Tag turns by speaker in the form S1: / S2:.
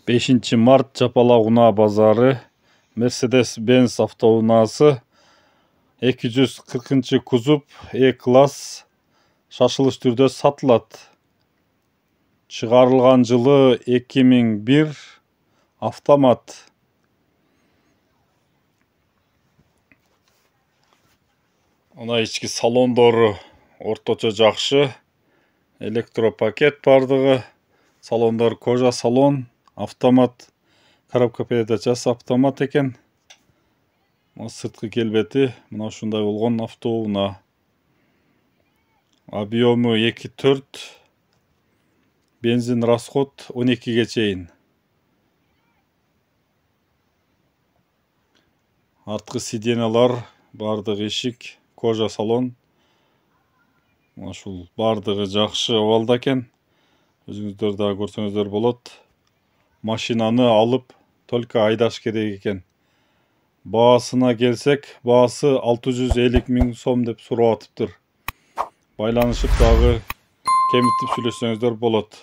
S1: 5 март Жапалак унаа базары Mercedes-Benz автоунаасы 240 кузуп E-класс шашылыш түрдө сатылат. Чыгарылган жылы 2001, автомат. Мына ички салондору орточо жакшы. Электропакет бардыгы. Салондор кожа салон, автомат. Коробка передачасы автомат экен. Мына сырткы келбети мына ушундай болгон автоунаа. Объему 2.4. Бензин расход 12ге чейин. Арткы сиденьялар, бардыгы ишик, кожа салон. Ушул бардыгы жакшы абалда экен. Өзүңүздөр да көрсөңүздөр болот. Машинаны алып только айдаш керек экен. Баасына келсек, баасы 650 000 сом деп сурап атыптыр. Байланышып дагы кемитип сүйлөшсөңүздөр болот.